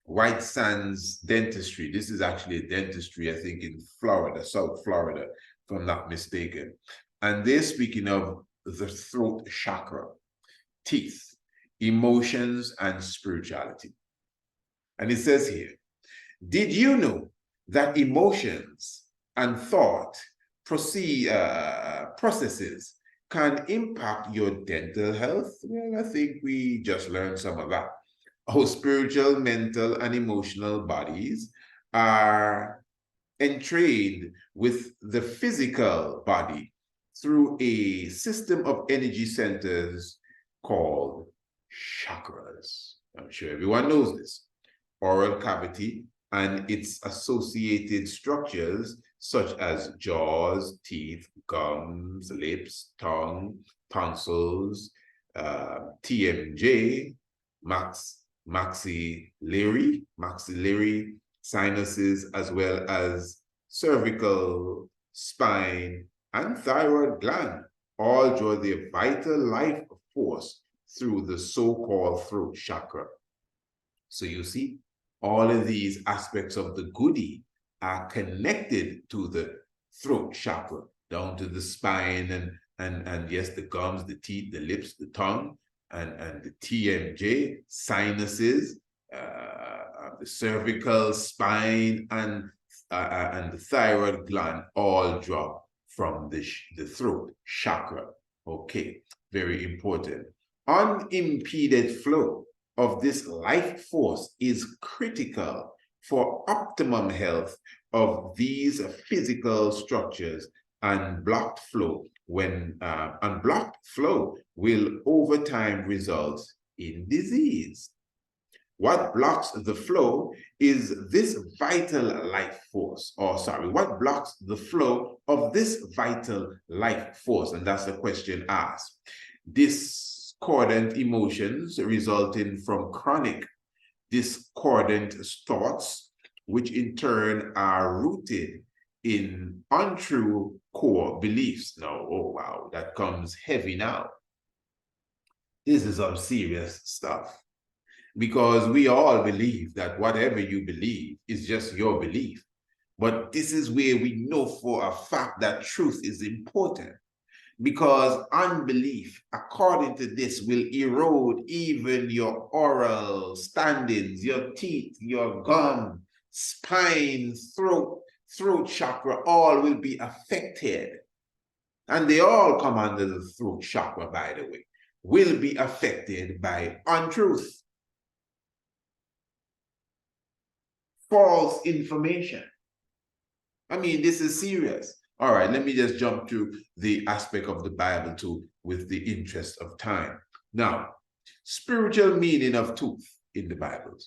S2: White Sands Dentistry. This is actually a dentistry, I think, in Florida, South Florida, if I'm not mistaken. And they're speaking of the throat chakra, teeth, emotions, and spirituality. And it says here, did you know that emotions and thought processes can impact your dental health? Well, I think we just learned some of that. Our spiritual, mental, and emotional bodies are entrained with the physical body through a system of energy centers called chakras. I'm sure everyone knows this. Oral cavity and its associated structures such as jaws, teeth, gums, lips, tongue, tonsils, TMJ, maxillary, sinuses, as well as cervical, spine, and thyroid gland, all draw their vital life force through the so-called throat chakra. So you see, all of these aspects of the goodie are connected to the throat chakra, down to the spine and yes, the gums, the teeth, the lips, the tongue, and the TMJ, sinuses, the cervical spine, and the thyroid gland all drop from the throat chakra. Okay, very important. Unimpeded flow of this life force is critical for optimum health of these physical structures, and blocked flow unblocked flow will over time result in disease. What blocks the flow is this vital life force, what blocks the flow of this vital life force? And that's the question asked. Discordant emotions resulting from chronic discordant thoughts, which in turn are rooted in untrue core beliefs. Now, oh wow, that comes heavy now. This is some serious stuff, because we all believe that whatever you believe is just your belief. But this is where we know for a fact that truth is important, because unbelief, according to this, will erode even your oral standings, your teeth, your gum, spine, throat chakra, all will be affected. And they all come under the throat chakra, by the way, will be affected by untruth, false information. I mean, this is serious. All right, let me just jump to the aspect of the Bible too, with the interest of time. Now, spiritual meaning of tooth in the Bible.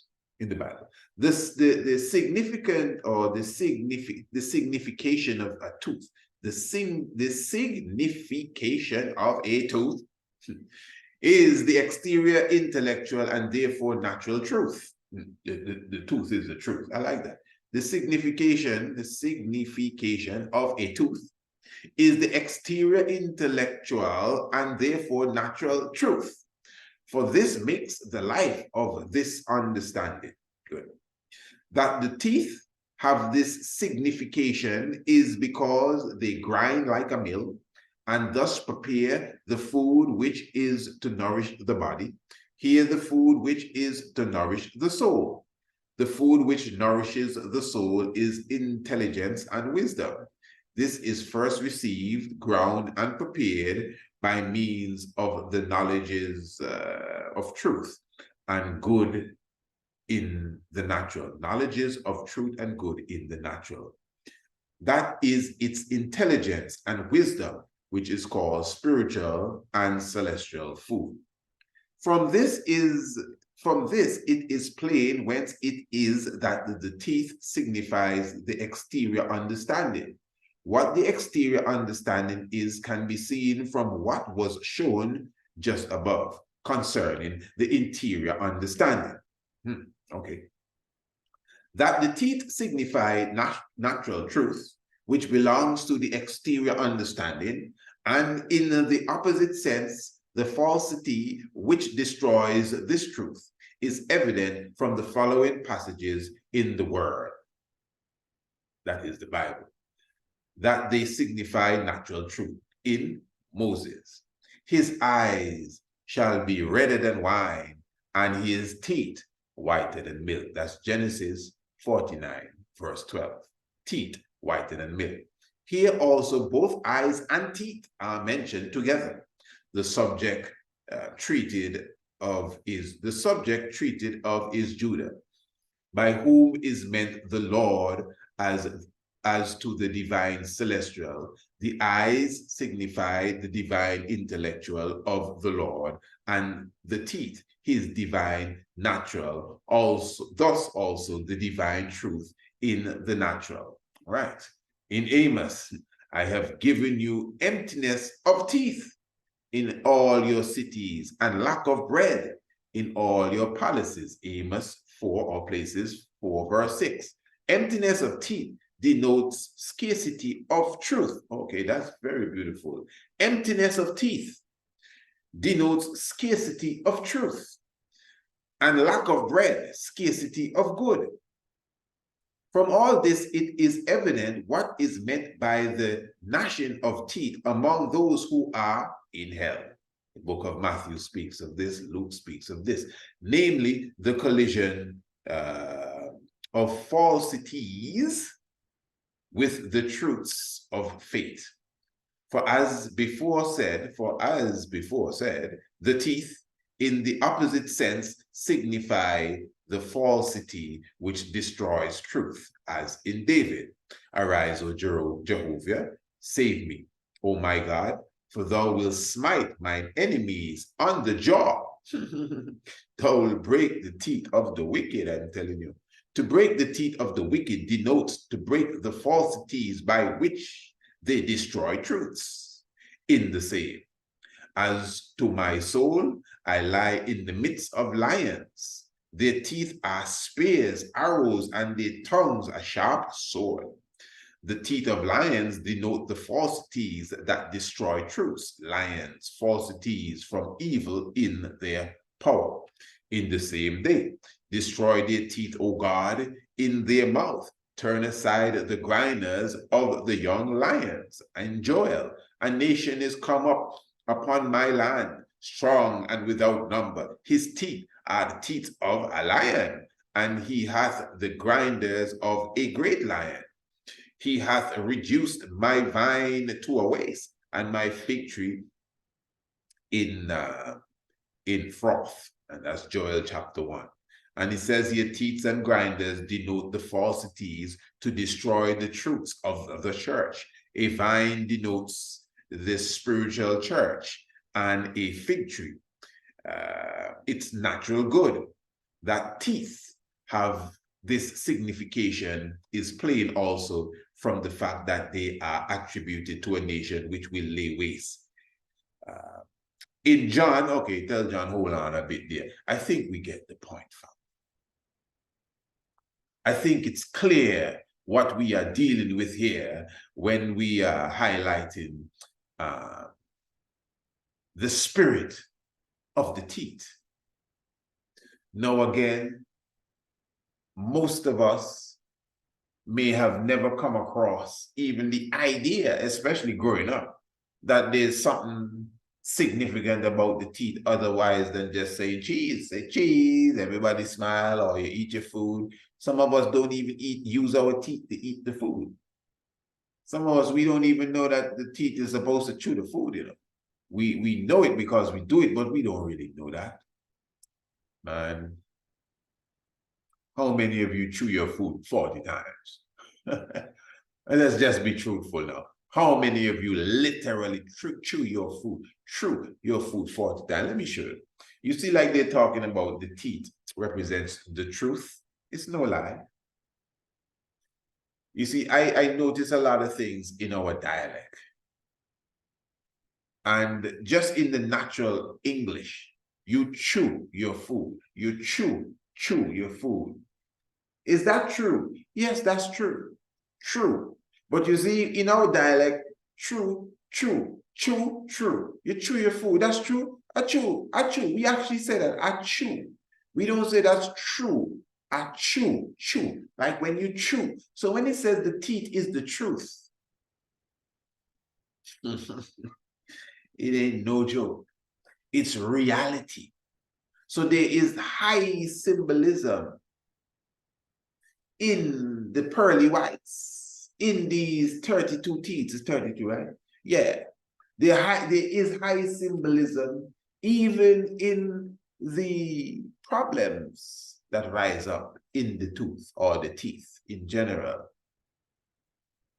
S2: The significant, or the signification of a tooth. The signification of a tooth is the exterior intellectual and therefore natural truth. The tooth is the truth. I like that. The signification of a tooth is the exterior intellectual and therefore natural truth. For this makes the life of this understanding. Good. That the teeth have this signification is because they grind like a mill and thus prepare the food which is to nourish the body. Here the food which is to nourish the soul. The food which nourishes the soul is intelligence and wisdom. This is first received, ground, and prepared by means of the knowledges of truth and good in the natural. Knowledges of truth and good in the natural. That is its intelligence and wisdom, which is called spiritual and celestial food. From this it is plain whence it is that the teeth signifies the exterior understanding. What the exterior understanding is can be seen from what was shown just above concerning the interior understanding. Okay. That the teeth signify natural truth, which belongs to the exterior understanding, and in the opposite sense, the falsity which destroys this truth is evident from the following passages in the Word, that is the Bible, that they signify natural truth. In Moses, his eyes shall be redder than wine, and his teeth whiter than milk. That's Genesis 49, verse 12. Teeth whiter than milk. Here also both eyes and teeth are mentioned together. The subject treated of is Judah, by whom is meant the Lord as to the divine celestial. The eyes signify the divine intellectual of the Lord, and the teeth his divine natural, thus also the divine truth in the natural. Right. In Amos, I have given you emptiness of teeth in all your cities, and lack of bread in all your palaces. Amos 4, or places 4, verse 6. Emptiness of teeth denotes scarcity of truth. Okay, that's very beautiful. Emptiness of teeth denotes scarcity of truth, and lack of bread, scarcity of good. From all this, it is evident what is meant by the gnashing of teeth among those who are in hell. The book of Matthew speaks of this, Luke speaks of this, namely the collision of falsities with the truths of faith. For as before said, the teeth in the opposite sense signify the falsity which destroys truth, as in David, arise, O Jehovah, save me, O my God, for thou wilt smite mine enemies on the jaw. Thou wilt break the teeth of the wicked, I'm telling you. To break the teeth of the wicked denotes to break the falsities by which they destroy truths. In the same, as to my soul, I lie in the midst of lions. Their teeth are spears, arrows, and their tongues a sharp sword. The teeth of lions denote the falsities that destroy truths. Lions, falsities from evil in their power. In the same day, destroy their teeth, O God, in their mouth. Turn aside the grinders of the young lions. And Joel, a nation is come up upon my land, strong and without number. His teeth are the teeth of a lion, and he hath the grinders of a great lion. He hath reduced my vine to a waste, and my fig tree in froth. And that's Joel chapter 1. And it says here, teeth and grinders denote the falsities to destroy the truths of the church. A vine denotes the spiritual church, and a fig tree, it's natural good. That teeth have this signification is plain also from the fact that they are attributed to a nation which will lay waste. In John, okay, tell John, hold on a bit there. I think we get the point, fam. I think it's clear what we are dealing with here when we are highlighting the spirit of the teeth. Now again, most of us may have never come across even the idea, especially growing up, that there's something significant about the teeth otherwise than just saying cheese. Say cheese, everybody smile, or you eat your food. Some of us don't even use our teeth to eat the food. Some of us, we don't even know that the teeth is supposed to chew the food, you know. We know it because we do it, but we don't really know that. Man, how many of you chew your food 40 times? And let's just be truthful now. How many of you literally chew your food 40 times? Let me show you. You see, like they're talking about the teeth represents the truth. It's no lie. You see, I notice a lot of things in our dialect. And just in the natural English, you chew your food. You chew your food. Is that true? Yes, that's true. True. But you see, in our dialect, true. You chew your food. That's true. I chew. We actually say that. I chew. We don't say that's true. I chew. Like when you chew. So when it says the teeth is the truth, it ain't no joke. It's reality. So there is high symbolism in the pearly whites, in these 32 teeth. It's 32, right? Yeah. There is high symbolism even in the problems that rise up in the tooth or the teeth in general.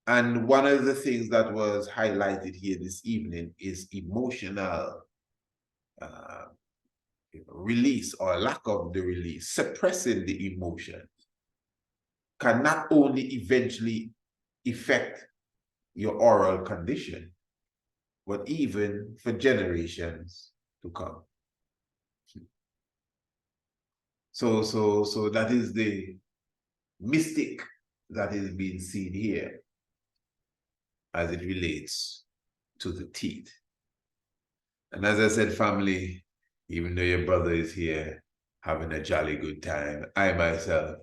S2: And one of the things that was highlighted here this evening is emotional release or lack of the release, suppressing the emotions can not only eventually affect your oral condition, but even for generations to come. So that is the mystic that is being seen here as it relates to the teeth. And as I said, family, even though your brother is here having a jolly good time, I myself,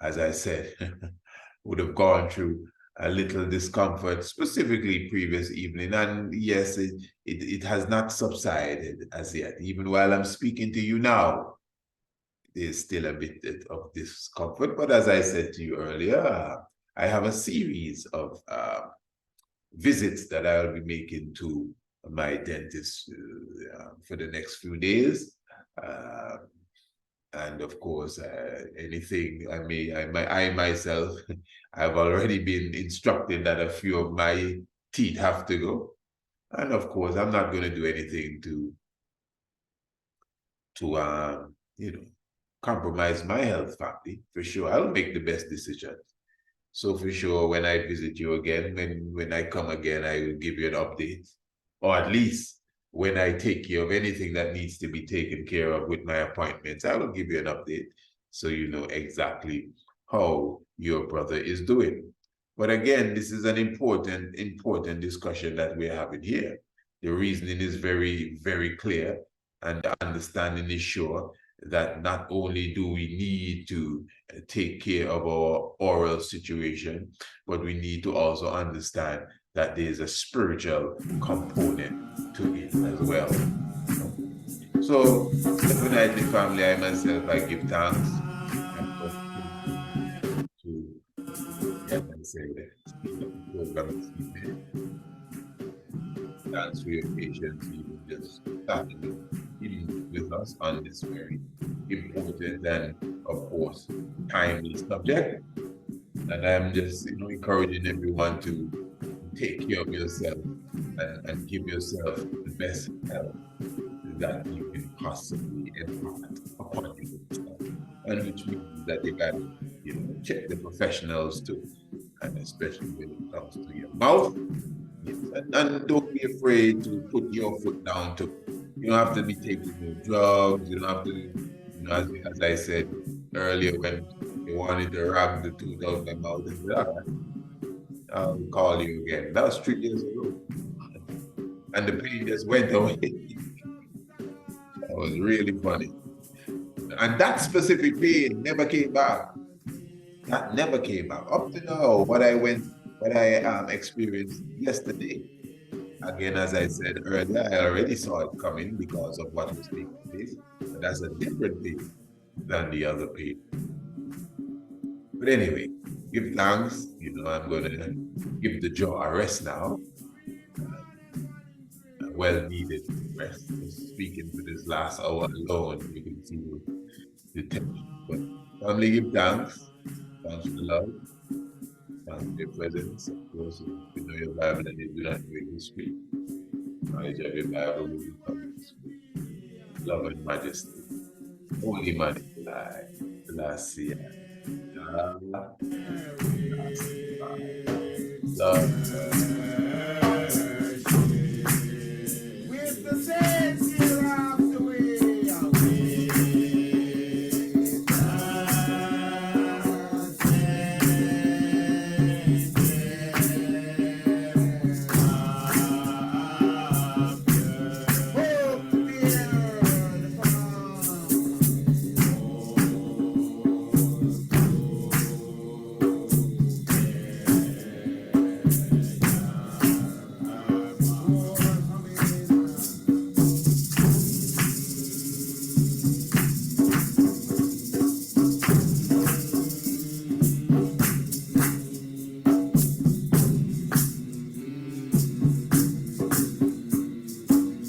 S2: as I said, would have gone through a little discomfort, specifically previous evening. And yes, it has not subsided as yet. Even while I'm speaking to you now, there's still a bit of discomfort. But as I said to you earlier, I have a series of visits that I'll be making to my dentist for the next few days. And of course, anything I myself, I've already been instructed that a few of my teeth have to go. And of course, I'm not going to do anything to compromise my health, family. For sure, I'll make the best decisions. So for sure, when I visit you again, when I come again, I will give you an update. Or at least when I take care of anything that needs to be taken care of with my appointments, I will give you an update so you know exactly how your brother is doing. But again, this is an important discussion that we're having here. The reasoning is very, very clear, and the understanding is sure that not only do we need to take care of our oral situation, but we need to also understand that there's a spiritual component to it as well. So definitely, family, I myself, I give thanks to, as I said, speak of the program this evening. Thanks for your patience, even just starting with us on this very important and, of course, timely subject. And I'm just, encouraging everyone to take care of yourself and give yourself the best health that you can possibly impart upon yourself. And which means that you got to, check the professionals too, and especially when it comes to your mouth. Yes. And don't be afraid to put your foot down too. You don't have to be taking no drugs. You don't have to, as I said earlier, when you wanted to rub the tooth out of my mouth, and say, "All right, I'll call you again." That was 3 years ago. And the pain just went away. That was really funny. And that specific pain never came back. That never came back. Up to now, what I experienced yesterday. Again, as I said earlier, I already saw it coming because of what was taking place. But that's a different pain than the other pain. But anyway, give thanks. I'm going to give the jaw a rest now. A well-needed rest. Just speaking for this last hour alone, you can feel the tension. But family, give thanks. Thanks for the love. Thanks for your presence. Of course, if you know your Bible and you do not know your history, knowledge of your Bible will become history. Love and majesty. Holy Manipulai. Glacia. Love